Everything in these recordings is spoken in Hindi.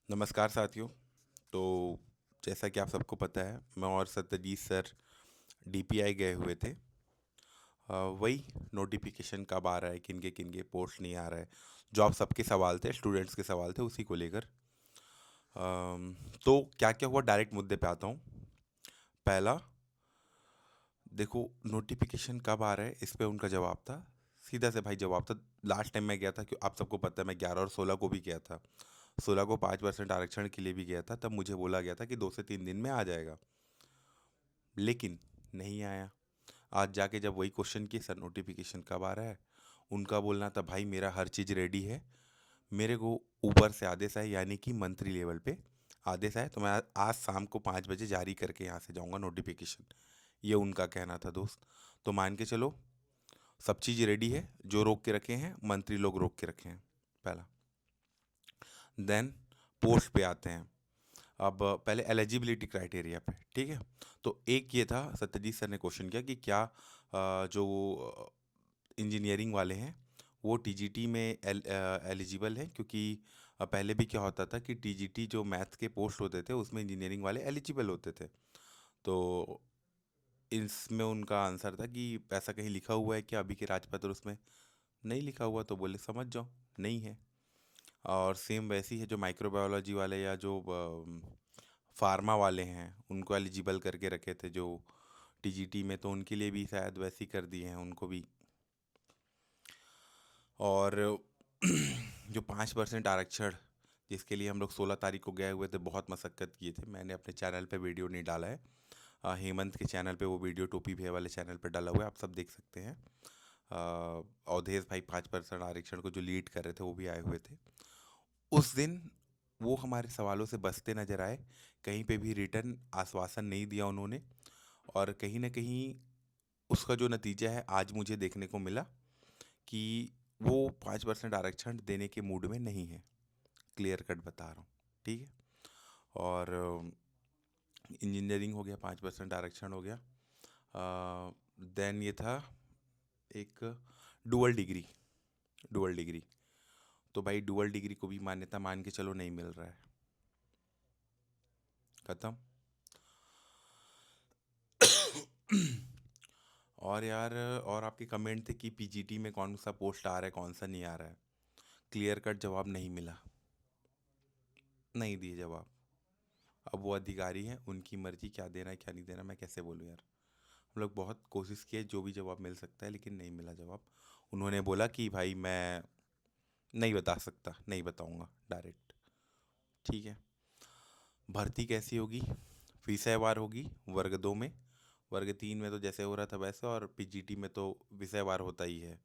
नमस्कार साथियों। तो जैसा कि आप सबको पता है, मैं और सत्यजीत सर डीपीआई गए हुए थे। वही नोटिफिकेशन कब आ रहा है, किनके पोस्ट नहीं आ रहा है, जो आप सबके सवाल थे, स्टूडेंट्स के सवाल थे, उसी को लेकर। तो क्या क्या हुआ, डायरेक्ट मुद्दे पे आता हूँ। पहला, देखो, नोटिफिकेशन कब आ रहा है, इस पे उनका जवाब था, सीधा से भाई जवाब था। लास्ट टाइम मैं गया था, कि आप सबको पता है, मैं 11 और 16 को भी गया था। 16 को 5% आरक्षण के लिए भी गया था, तब मुझे बोला गया था कि 2 से 3 दिन में आ जाएगा, लेकिन नहीं आया। आज जाके जब वही क्वेश्चन किए, सर नोटिफिकेशन कब आ रहा है, उनका बोलना था भाई मेरा हर चीज़ रेडी है, मेरे को ऊपर से आदेश है, यानी कि मंत्री लेवल पे आदेश है, तो मैं आज शाम को 5 बजे जारी करके यहाँ से जाऊँगा नोटिफिकेशन। ये उनका कहना था दोस्त। तो मान के चलो, सब चीज़ रेडी है, जो रोक के रखे हैं मंत्री लोग रोक के रखे हैं। पहला। देन पोस्ट पे आते हैं। अब पहले एलिजिबिलिटी क्राइटेरिया पे, ठीक है। तो एक ये था, सत्यजीत सर ने क्वेश्चन किया कि क्या जो इंजीनियरिंग वाले हैं वो टीजीटी में एलिजिबल हैं, क्योंकि पहले भी क्या होता था कि टीजीटी जो मैथ्स के पोस्ट होते थे उसमें इंजीनियरिंग वाले एलिजिबल होते थे। तो इसमें उनका आंसर था कि ऐसा कहीं लिखा हुआ है कि अभी के राजपत्र उसमें नहीं लिखा हुआ, तो बोले समझ जाओ नहीं है। और सेम वैसी है जो माइक्रोबायोलॉजी वाले या जो फार्मा वाले हैं, उनको एलिजिबल करके रखे थे जो टीजीटी में, तो उनके लिए भी शायद वैसे ही कर दिए हैं उनको भी। और जो 5% आरक्षण, जिसके लिए हम लोग 16 तारीख को गए हुए थे, बहुत मशक्कत किए थे, मैंने अपने चैनल पे वीडियो नहीं डाला है। हेमंत के चैनल पे वो वीडियो, टोपी भैया वाले चैनल पे डाला हुआ है, आप सब देख सकते हैं। अवधेश भाई 5% आरक्षण को जो लीड कर रहे थे वो भी आए हुए थे उस दिन। वो हमारे सवालों से बचते नजर आए, कहीं पे भी रिटर्न आश्वासन नहीं दिया उन्होंने। और कहीं ना कहीं उसका जो नतीजा है आज मुझे देखने को मिला कि वो 5% आरक्षण देने के मूड में नहीं है। क्लियर कट बता रहा हूँ, ठीक है। और इंजीनियरिंग हो गया, 5% आरक्षण हो गया। देन ये था एक डुअल डिग्री। डुअल डिग्री, तो भाई डुअल डिग्री को भी मान्यता मान के चलो नहीं मिल रहा है, खत्म। और यार, और आपके कमेंट थे कि पीजीटी में कौन सा पोस्ट आ रहा है, कौन सा नहीं आ रहा है। क्लियर कट जवाब नहीं मिला, नहीं दिए जवाब। अब वो अधिकारी हैं, उनकी मर्जी क्या देना है क्या नहीं देना, मैं कैसे बोलूँ यार। हम लोग बहुत कोशिश किए, जो भी जवाब मिल सकता है, लेकिन नहीं मिला जवाब। उन्होंने बोला कि भाई मैं नहीं बता सकता, नहीं बताऊंगा डायरेक्ट, ठीक है। भर्ती कैसी होगी, विषयवार होगी, वर्ग 2 में। वर्ग 3 में तो जैसे हो रहा था वैसे, और पीजीटी में तो विषयवार होता ही है।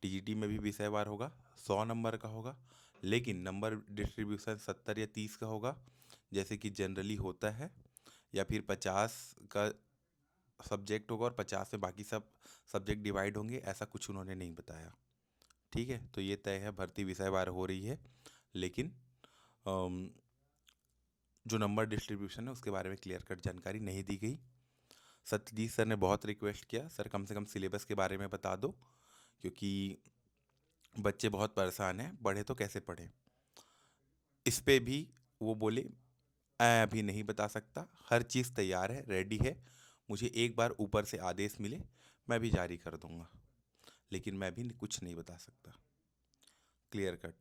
टीजीटी में भी विषयवार होगा, 100 नंबर का होगा, लेकिन नंबर डिस्ट्रीब्यूशन 70 या 30 का होगा, जैसे कि जनरली होता है। या फिर 50 का सब्जेक्ट होगा और 50 में बाकी सब सब्जेक्ट डिवाइड होंगे, ऐसा कुछ उन्होंने नहीं बताया। ठीक है, तो ये तय है, भर्ती विषयवार हो रही है, लेकिन अम, जो नंबर डिस्ट्रीब्यूशन है उसके बारे में क्लियर कट जानकारी नहीं दी गई। सत्यजीत सर ने बहुत रिक्वेस्ट किया, सर कम से कम सिलेबस के बारे में बता दो, क्योंकि बच्चे बहुत परेशान हैं, पढ़े तो कैसे पढ़े। इस पे भी वो बोले, मैं अभी नहीं बता सकता, हर चीज़ तैयार है, रेडी है, मुझे एक बार ऊपर से आदेश मिले, मैं भी जारी कर दूंगा, लेकिन मैं भी कुछ नहीं बता सकता। Clear cut.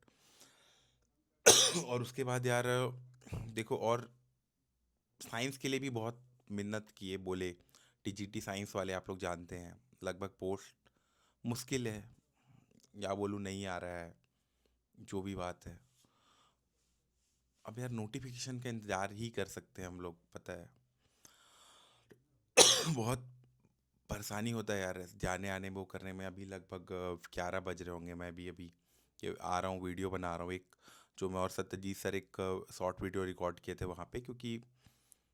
और उसके बाद यार, देखो, और साइंस के लिए भी बहुत मिन्नत किए, बोले टीजीटी साइंस वाले आप लोग जानते हैं, लगभग पोस्ट मुश्किल है, या बोलूँ नहीं आ रहा है, जो भी बात है। अब यार नोटिफिकेशन का इंतज़ार ही कर सकते हैं हम लोग, पता है। बहुत परेशानी होता है यार जाने आने वो करने में। अभी लगभग 11 बज रहे होंगे, मैं भी अभी कि आ रहा हूँ, वीडियो बना रहा हूँ एक, जो मैं और सत्यजीत सर एक शॉर्ट वीडियो रिकॉर्ड किए थे वहाँ पे, क्योंकि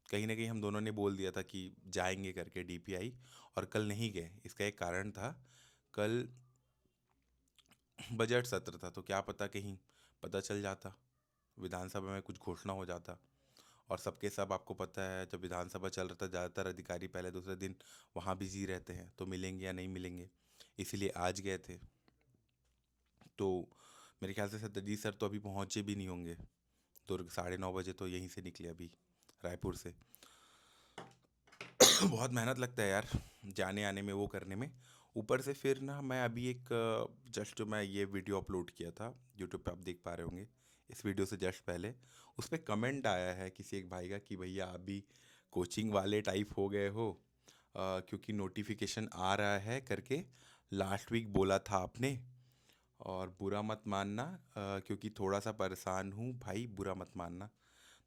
कहीं ना कहीं हम दोनों ने बोल दिया था कि जाएंगे करके डीपीआई, और कल नहीं गए। इसका एक कारण था, कल बजट सत्र था, तो क्या पता कहीं पता चल जाता, विधानसभा में कुछ घोषणा हो जाता। और सबके सब आपको पता है, जब विधानसभा चल रहा था, ज़्यादातर अधिकारी पहले दूसरे दिन वहाँ बिजी रहते हैं, तो मिलेंगे या नहीं मिलेंगे, इसीलिए आज गए थे। तो मेरे ख्याल से सत्यजीत सर तो अभी पहुँचे भी नहीं होंगे, दुर्ग 9:30 बजे तो यहीं से निकले अभी, रायपुर से। बहुत मेहनत लगता है यार जाने आने में, वो करने में। ऊपर से फिर ना मैं अभी एक जस्ट जो मैं ये वीडियो अपलोड किया था यूट्यूब पे, आप देख पा रहे होंगे इस वीडियो से जस्ट पहले, उस पर कमेंट आया है किसी एक भाई का कि भैया आप भी कोचिंग वाले टाइप हो गए हो, क्योंकि नोटिफिकेशन आ रहा है करके लास्ट वीक बोला था आपने, और बुरा मत मानना, क्योंकि थोड़ा सा परेशान हूँ भाई, बुरा मत मानना।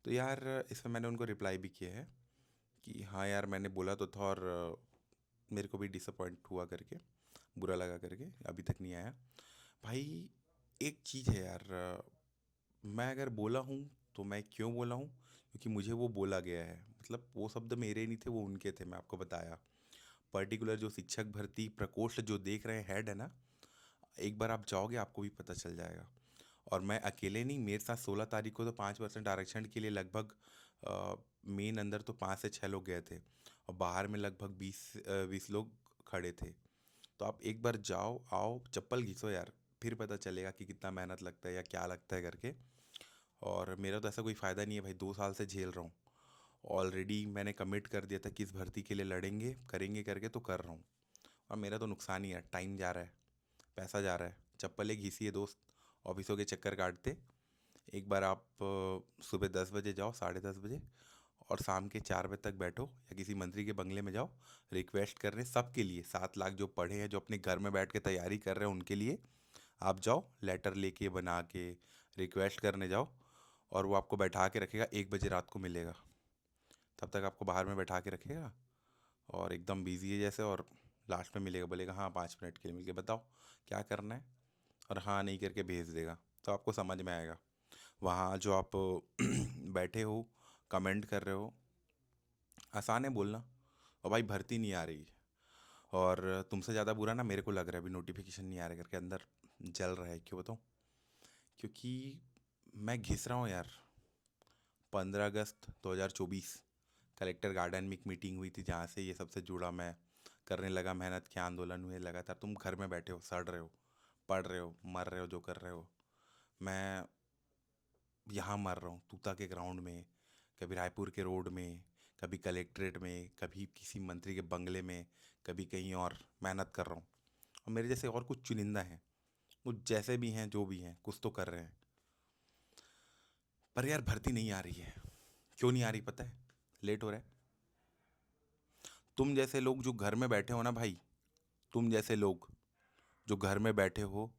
तो यार इसमें मैंने उनको रिप्लाई भी किया है कि हाँ यार मैंने बोला तो था, और मेरे को भी डिसअपॉइंट हुआ करके, बुरा लगा करके, अभी तक नहीं आया। भाई एक चीज़ है यार, मैं अगर बोला हूँ तो मैं क्यों बोला हूँ, क्योंकि मुझे वो बोला गया है, मतलब वो शब्द मेरे नहीं थे, वो उनके थे, मैं आपको बताया। पर्टिकुलर जो शिक्षक भर्ती प्रकोष्ठ जो देख रहे हैं, हेड है ना, एक बार आप जाओगे आपको भी पता चल जाएगा। और मैं अकेले नहीं, मेरे साथ 16 तारीख को तो 5% आरक्षण के लिए लगभग मेन अंदर तो 5 से 6 लोग गए थे, और बाहर में लगभग 20 लोग खड़े थे। तो आप एक बार जाओ आओ, चप्पल घिसो यार, फिर पता चलेगा कि कितना मेहनत लगता है या क्या लगता है करके। और मेरा तो ऐसा कोई फ़ायदा नहीं है भाई, 2 साल से झेल रहा हूँ। ऑलरेडी मैंने कमिट कर दिया था कि इस भर्ती के लिए लड़ेंगे करेंगे करके, तो कर रहा हूँ। और मेरा तो नुकसान ही है, टाइम जा रहा है, पैसा जा रहा है, चप्पल एक घिसी है दोस्त, ऑफिसों के चक्कर काटते। एक बार आप सुबह 10 बजे जाओ, 10:30 बजे, और शाम के 4 बजे तक बैठो, या किसी मंत्री के बंगले में जाओ, रिक्वेस्ट कर रहे हैं सबके लिए, 7 लाख जो पढ़े हैं, जो अपने घर में बैठ के तैयारी कर रहे हैं, उनके लिए आप जाओ, लेटर लेके बना के रिक्वेस्ट करने जाओ, और वो आपको बैठा के रखेगा, 1 बजे रात को मिलेगा। तब तक आपको बाहर में बैठा के रखेगा, और एकदम बिजी है जैसे, और लास्ट में मिलेगा, बोलेगा हाँ 5 मिनट के लिए मिल के बताओ क्या करना है, और हाँ नहीं करके भेज देगा। तो आपको समझ में आएगा। वहाँ जो आप बैठे हो, कमेंट कर रहे हो, आसान है बोलना, और भाई भर्ती नहीं आ रही है। और तुमसे ज़्यादा बुरा ना मेरे को लग रहा है, अभी नोटिफिकेशन नहीं आ रहा करके अंदर जल रहा है। क्यों बताऊँ? क्योंकि मैं घिस रहा हूँ यार। 15 अगस्त 2024 कलेक्टर गार्डन में एक मीटिंग हुई थी, जहाँ से ये सबसे जुड़ा मैं करने लगा, मेहनत के आंदोलन हुए लगातार। तुम घर में बैठे हो, सड़ रहे हो, पढ़ रहे हो, मर रहे हो, जो कर रहे हो। मैं यहाँ मर रहा हूँ तूता के ग्राउंड में, कभी रायपुर के रोड में, कभी कलेक्ट्रेट में, कभी किसी मंत्री के बंगले में, कभी कहीं और मेहनत कर रहा हूँ। और मेरे जैसे और कुछ चुनिंदा हैं, वो जैसे भी हैं जो भी हैं कुछ तो कर रहे हैं। पर यार भर्ती नहीं आ रही है। क्यों नहीं आ रही पता है? लेट हो रहा है। तुम जैसे लोग जो घर में बैठे हो ना भाई, तुम जैसे लोग जो घर में बैठे हो,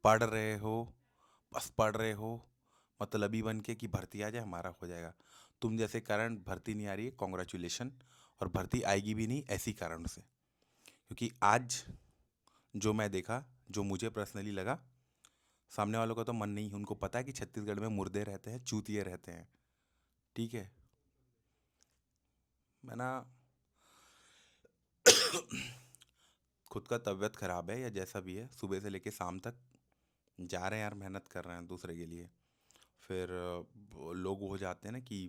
पढ़ रहे हो, बस पढ़ रहे हो, मतलबी बन के कि भर्ती आ जाए हमारा हो जाएगा, तुम जैसे कारण भर्ती नहीं आ रही है, कॉन्ग्रेचुलेशन। और भर्ती आएगी भी नहीं ऐसी कारण से, क्योंकि आज जो मैं देखा, जो मुझे पर्सनली लगा, सामने वालों का तो मन नहीं है, उनको पता है कि छत्तीसगढ़ में मुर्दे रहते हैं, चूतिए रहते हैं। ठीक है। मैं ना खुद का तबीयत ख़राब है या जैसा भी है, सुबह से लेके शाम तक जा रहे हैं यार, मेहनत कर रहे हैं दूसरे के लिए। फिर लोग हो जाते हैं ना कि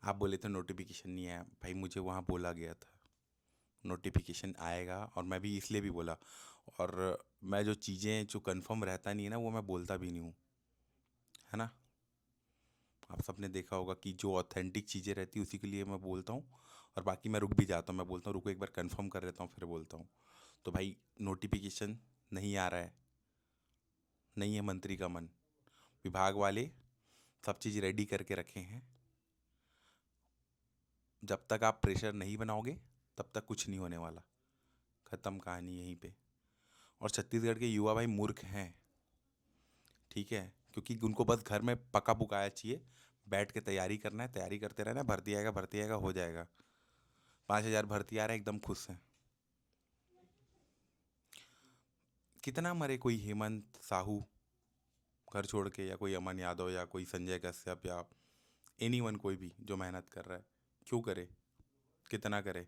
आप बोले थे नोटिफिकेशन नहीं आया, भाई मुझे वहाँ बोला गया था नोटिफिकेशन आएगा, और मैं भी इसलिए भी बोला। और मैं जो चीज़ें जो कंफर्म रहता नहीं है ना, वो मैं बोलता भी नहीं हूँ, है ना। आप सबने देखा होगा कि जो ऑथेंटिक चीज़ें रहती है उसी के लिए मैं बोलता हूँ, और बाकी मैं रुक भी जाता हूँ, मैं बोलता हूँ रुको एक बार कंफर्म कर लेता हूँ फिर बोलता हूँ। तो भाई नोटिफिकेशन नहीं आ रहा है, नहीं है मंत्री का मन, विभाग वाले सब चीज़ रेडी करके रखे हैं। जब तक आप प्रेशर नहीं बनाओगे तब तक कुछ नहीं होने वाला। ख़त्म कहानी यहीं पे। और छत्तीसगढ़ के युवा भाई मूर्ख हैं, ठीक है, क्योंकि उनको बस घर में पका पुकाया चाहिए, बैठ के तैयारी करना है, तैयारी करते रहना है, भर्ती आएगा हो जाएगा। 5,000 भर्ती आ रहा है, एकदम खुश हैं। कितना मरे कोई हेमंत साहू घर छोड़ के, या कोई अमन यादव, या कोई संजय कश्यप, या एनीवन, कोई भी जो मेहनत कर रहा है, क्यों करे, कितना करे।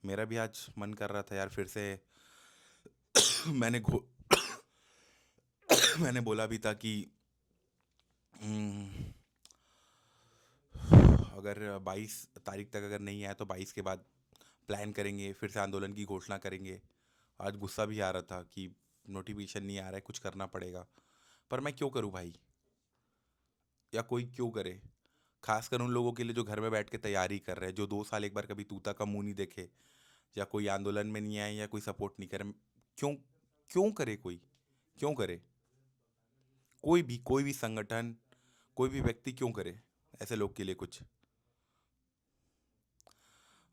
मेरा भी आज मन कर रहा था यार फिर से मैंने घो मैंने बोला भी था कि हम्म, अगर 22 तारीख तक अगर नहीं आया तो 22 के बाद प्लान करेंगे, फिर से आंदोलन की घोषणा करेंगे। आज गुस्सा भी आ रहा था कि नोटिफिकेशन नहीं आ रहा है, कुछ करना पड़ेगा। पर मैं क्यों करूँ भाई, या कोई क्यों करे? खासकर उन लोगों के लिए जो घर में बैठ के तैयारी कर रहे हैं, जो 2 साल एक बार कभी तूता का मुंह नहीं देखे, या कोई आंदोलन में नहीं आए, या कोई सपोर्ट नहीं करे। क्यों? क्यों करे कोई? क्यों करे? कोई भी संगठन, कोई भी व्यक्ति क्यों करे ऐसे लोग के लिए कुछ?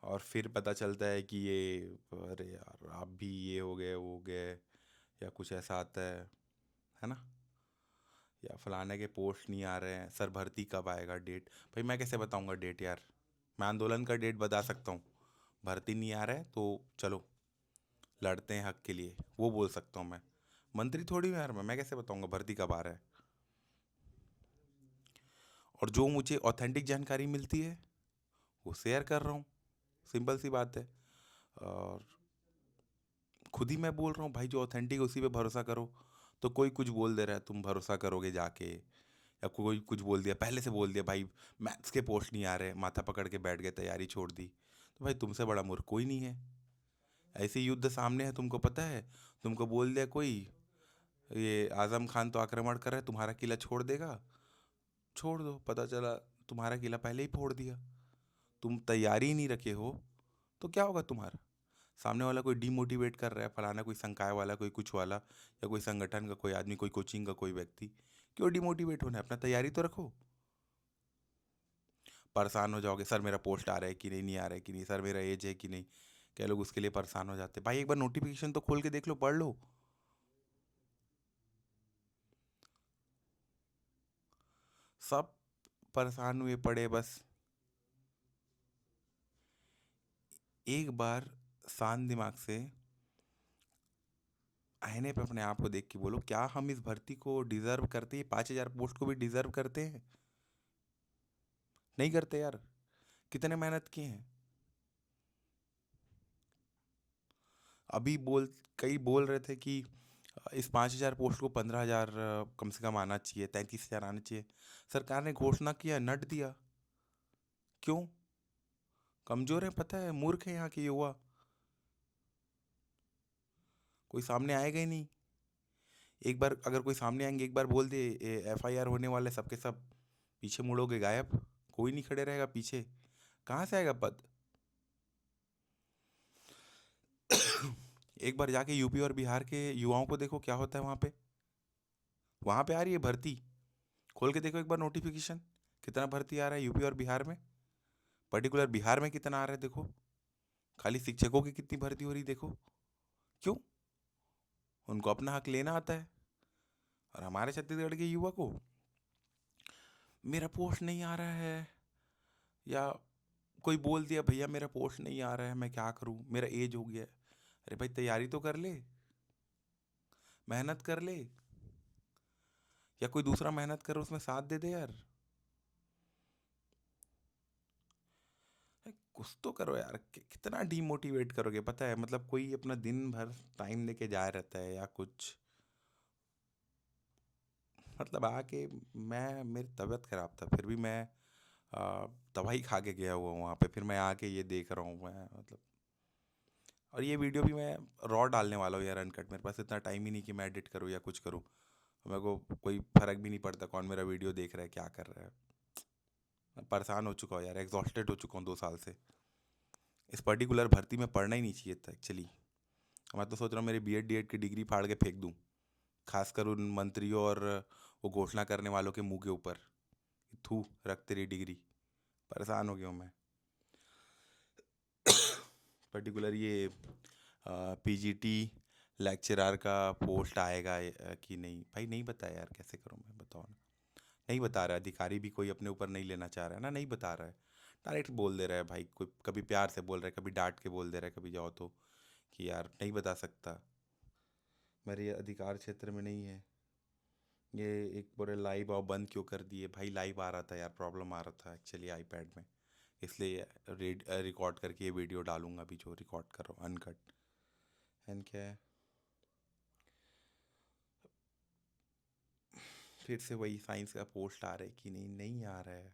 और फिर पता चलता है कि ये, अरे यार आप भी ये हो गए वो हो गए, या कुछ ऐसा आता है ना, या फलाने के पोस्ट नहीं आ रहे हैं, सर भर्ती कब आएगा, डेट। भाई मैं कैसे बताऊंगा डेट यार? मैं आंदोलन का डेट बता सकता हूँ, भर्ती नहीं आ रहा है तो चलो लड़ते हैं हक के लिए, वो बोल सकता हूँ मैं। मंत्री थोड़ी हूँ यार, मैं कैसे बताऊंगा भर्ती कब आ रहा है? और जो मुझे ऑथेंटिक जानकारी मिलती है वो शेयर कर रहा हूँ, सिंपल सी बात है। और खुद ही मैं बोल रहा हूँ भाई, जो ऑथेंटिक उसी पे भरोसा करो। तो कोई कुछ बोल दे रहा है, तुम भरोसा करोगे जाके, या कोई कुछ बोल दिया, पहले से बोल दिया भाई मैथ्स के पोस्ट नहीं आ रहे, माथा पकड़ के बैठ गए, तैयारी छोड़ दी, तो भाई तुमसे बड़ा मूर्ख कोई नहीं है। ऐसे युद्ध सामने है, तुमको पता है, तुमको बोल दिया कोई ये आजम खान तो आक्रमण कर रहा है, तुम्हारा किला छोड़ देगा, छोड़ दो, पता चला तुम्हारा किला पहले ही फोड़ दिया। तुम तैयारी ही नहीं रखे हो तो क्या होगा तुम्हारा? सामने वाला कोई डीमोटिवेट कर रहा है, फलाना कोई संकाय वाला, कोई कुछ वाला, या कोई संगठन का कोई आदमी, कोई कोचिंग का कोई व्यक्ति, क्यों डिमोटिवेट होना है? अपना तैयारी तो रखो। परेशान हो जाओगे, सर मेरा पोस्ट आ रहा है कि नहीं, नहीं आ रहा है कि नहीं, सर मेरा एज है कि नहीं, क्या लोग उसके लिए परेशान हो जाते हैं। भाई एक बार नोटिफिकेशन तो खोल के देख लो, पढ़ लो। सब परेशान हुए पड़े बस। एक बार शांत दिमाग से आईने पे अपने आप को देख के बोलो, क्या हम इस भर्ती को डिजर्व करते हैं? 5,000 पोस्ट को भी डिजर्व करते हैं? नहीं करते यार। कितने मेहनत किए हैं। अभी कई बोल रहे थे कि इस 5,000 पोस्ट को 15,000 कम से कम आना चाहिए, 33,000 आना चाहिए। सरकार ने घोषणा किया, नट दिया। क्यों? कमजोर है, पता है, मूर्ख है यहाँ के युवा। कोई सामने आएगा ही नहीं। एक बार अगर कोई सामने आएंगे, एक बार बोल दे FIR होने वाले, सबके सब पीछे मुड़ोगे, गायब। कोई नहीं खड़े रहेगा पीछे। कहाँ से आएगा पद? एक बार जाके यूपी और बिहार के युवाओं को देखो क्या होता है वहाँ पे। वहाँ पे आ रही है भर्ती, खोल के देखो एक बार नोटिफिकेशन, कितना भर्ती आ रहा है यूपी और बिहार में। पर्टिकुलर बिहार में कितना आ रहा है देखो। खाली शिक्षकों की कितनी भर्ती हो रही देखो। क्यों? उनको अपना हक लेना आता है। और हमारे छत्तीसगढ़ के युवा को, मेरा पोस्ट नहीं आ रहा है, या कोई बोल दिया भैया मेरा पोस्ट नहीं आ रहा है, मैं क्या करूं, मेरा एज हो गया है। अरे भाई तैयारी तो कर ले, मेहनत कर ले, या कोई दूसरा मेहनत कर उसमें साथ दे दे यार। कुछ तो करो यार, कितना डीमोटिवेट करोगे, पता है, मतलब कोई अपना दिन भर टाइम लेके जा रहता है या कुछ, मतलब आके, मैं मेरी तबीयत खराब था फिर भी मैं दवाई खा के गया हुआ वहाँ पे, फिर मैं आके ये देख रहा हूँ मैं, मतलब। और ये वीडियो भी मैं रॉ डालने वाला हूँ यार, अनकट। मेरे पास इतना टाइम ही नहीं कि मैं एडिट करूँ या कुछ करूँ। मेरे को कोई फर्क भी नहीं पड़ता कौन मेरा वीडियो देख रहा है, क्या कर रहा है। मैं परेशान हो चुका हूँ यार, एग्जॉस्टेड हो चुका हूँ 2 साल से। इस पर्टिकुलर भर्ती में पढ़ना ही नहीं चाहिए था एक्चुअली। मैं तो सोच रहा हूँ मेरी BEd DED की डिग्री फाड़ के फेंक दूँ, खासकर उन मंत्रियों और वो घोषणा करने वालों के मुंह के ऊपर। थू, रख तेरी डिग्री। परेशान हो गया हूँ मैं। पर्टिकुलर ये PGT लेक्चरर का पोस्ट आएगा कि नहीं, भाई नहीं बताया यार, कैसे करूँ मैं, बताओ ना। नहीं बता रहा है, अधिकारी भी कोई अपने ऊपर नहीं लेना चाह रहा है ना, नहीं बता रहा है। डायरेक्ट बोल दे रहा है भाई, कोई कभी प्यार से बोल रहा है, कभी डांट के बोल दे रहा है, कभी जाओ तो कि यार नहीं बता सकता, मेरे अधिकार क्षेत्र में नहीं है। ये एक पूरे लाइव आओ बंद क्यों कर दिए? भाई लाइव आ रहा था यार, प्रॉब्लम आ रहा था एक्चुअली आईपैड में, इसलिए रिकॉर्ड करके ये वीडियो डालूंगा अभी, जो रिकॉर्ड कर रहा हूँ अनकट। एंड क्या है, फिर से वही साइंस का पोस्ट आ रहा है कि नहीं, नहीं आ रहा है।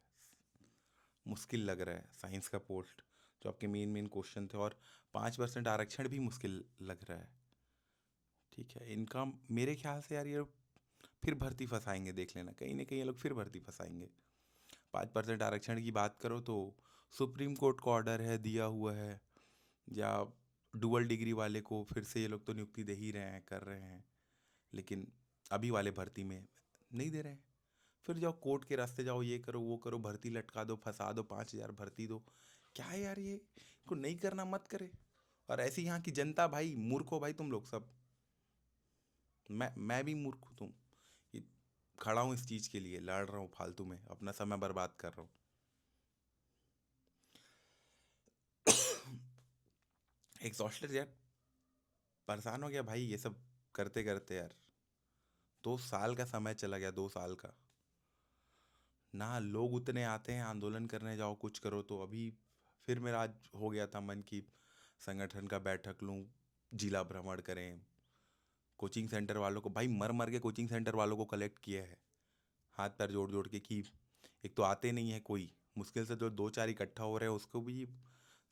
मुश्किल लग रहा है साइंस का पोस्ट, जो आपके मेन मेन क्वेश्चन थे, और 5% आरक्षण भी मुश्किल लग रहा है। ठीक है, इनका मेरे ख्याल से यार ये फिर भर्ती फंसाएंगे, देख लेना, कहीं ना कहीं ये लोग फिर भर्ती फंसाएंगे। 5% आरक्षण की बात करो तो सुप्रीम कोर्ट का ऑर्डर है, दिया हुआ है, या डुअल डिग्री वाले को फिर से ये लोग तो नियुक्ति दे ही रहे हैं, कर रहे हैं, लेकिन अभी वाले भर्ती में नहीं दे रहे हैं। फिर जाओ कोर्ट के रास्ते जाओ, ये करो वो करो, भर्ती लटका दो, फंसा दो, 5,000 भर्ती दो। क्या है यार ये, को नहीं करना मत करे। और ऐसी यहाँ की जनता भाई, मूर्ख हो भाई तुम लोग सब। मैं भी मूर्ख हूँ, तुम ये खड़ा हूँ इस चीज़ के लिए, लड़ रहा हूँ फालतू में, अपना समय बर्बाद कर रहा हूँ। एग्जॉस्टेड यार, परेशान हो गया भाई ये सब करते करते यार। 2 साल का समय चला गया, 2 साल का। ना लोग उतने आते हैं, आंदोलन करने जाओ कुछ करो तो। अभी फिर मेरा आज हो गया था मन की संगठन का बैठक लूं, जिला भ्रमण करें, कोचिंग सेंटर वालों को, भाई मर मर के कोचिंग सेंटर वालों को कलेक्ट किया है, हाथ पैर जोड़ जोड़ के, कि एक तो आते नहीं है कोई, मुश्किल से जो 2-4 इकट्ठा हो रहे हैं उसको भी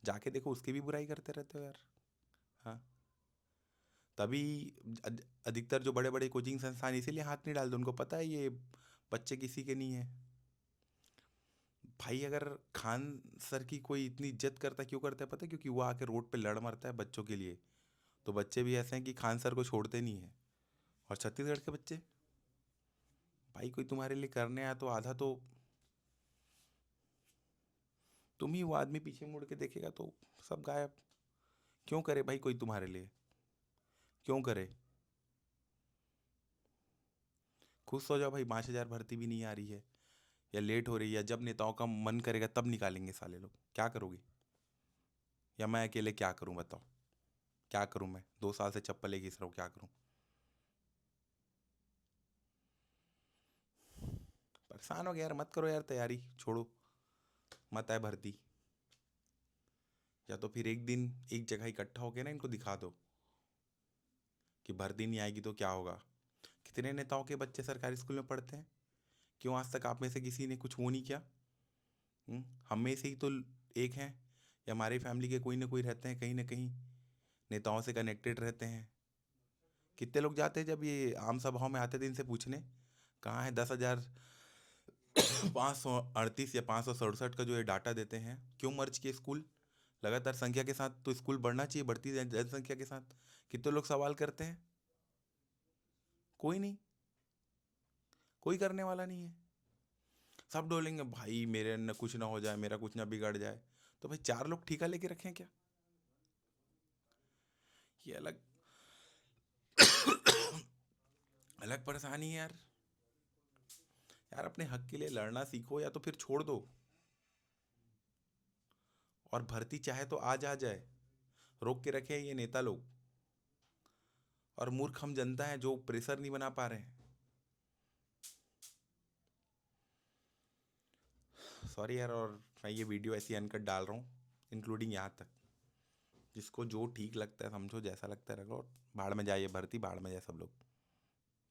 जाके देखो, उसकी भी बुराई करते रहते हो यार। हाँ, तभी अधिकतर जो बड़े बड़े कोचिंग संस्थान इसीलिए हाथ नहीं डालते, उनको पता है ये बच्चे किसी के नहीं है। भाई अगर खान सर की कोई इतनी इज्जत करता है, क्यों करता है पता है? क्योंकि वो आके रोड पे लड़ मरता है बच्चों के लिए। तो बच्चे भी ऐसे हैं कि खान सर को छोड़ते नहीं है। और छत्तीसगढ़ के बच्चे, भाई कोई तुम्हारे लिए करने आया तो आधा तो तुम ही, वो आदमी पीछे मुड़ के देखेगा तो सब गायब। क्यों करे भाई कोई तुम्हारे लिए, क्यों करे? खुश हो जाओ भाई, 5,000 भर्ती भी नहीं आ रही है, या लेट हो रही है, जब नेताओं का मन करेगा तब निकालेंगे साले लोग। क्या करोगे? या मैं अकेले क्या करूं बताओ? क्या करूं मैं, 2 साल से चप्पल ही घिस रहा हूँ, क्या करूं? परेशान हो गया यार, मत करो यार तैयारी, छोड़ो, मत आए भर्ती। या तो फिर एक दिन एक जगह इकट्ठा होके ना इनको दिखा दो कि भर्ती नहीं आएगी तो क्या होगा। कितने नेताओं के बच्चे सरकारी स्कूल में पढ़ते हैं? क्यों आज तक आप में से किसी ने कुछ वो नहीं किया? हम में से ही तो एक हैं, या हमारी फैमिली के कोई ना कोई रहते हैं कहीं ना कहीं, नेताओं से कनेक्टेड रहते हैं। कितने लोग जाते हैं जब ये आम सभाओं में आते दिन से पूछने, कहाँ है 10,538 या 567 का जो ये डाटा देते हैं, क्यों मर्ज किए स्कूल? लगातार संख्या के साथ तो स्कूल बढ़ना चाहिए, बढ़ती जनसंख्या के साथ। कितने लोग सवाल करते हैं? कोई नहीं, कोई करने वाला नहीं है। सब डोलेंगे भाई, मेरे न कुछ ना हो जाए, मेरा कुछ ना बिगड़ जाए। तो भाई 4 लोग ठेका लेके रखें क्या? ये अलग अलग परेशानी है यार। यार अपने हक के लिए लड़ना सीखो, या तो फिर छोड़ दो। और भर्ती चाहे तो आज आ जाए, रोक के रखे हैं ये नेता लोग। और मूर्ख हम जनता है जो प्रेशर नहीं बना पा रहे हैं। सॉरी यार, और मैं ये वीडियो ऐसी अनकट डाल रहा हूँ, इंक्लूडिंग यहाँ तक। जिसको जो ठीक लगता है समझो, जैसा लगता है रखो, भाड़ में जाइए भर्ती, भाड़ में जाए सब लोग।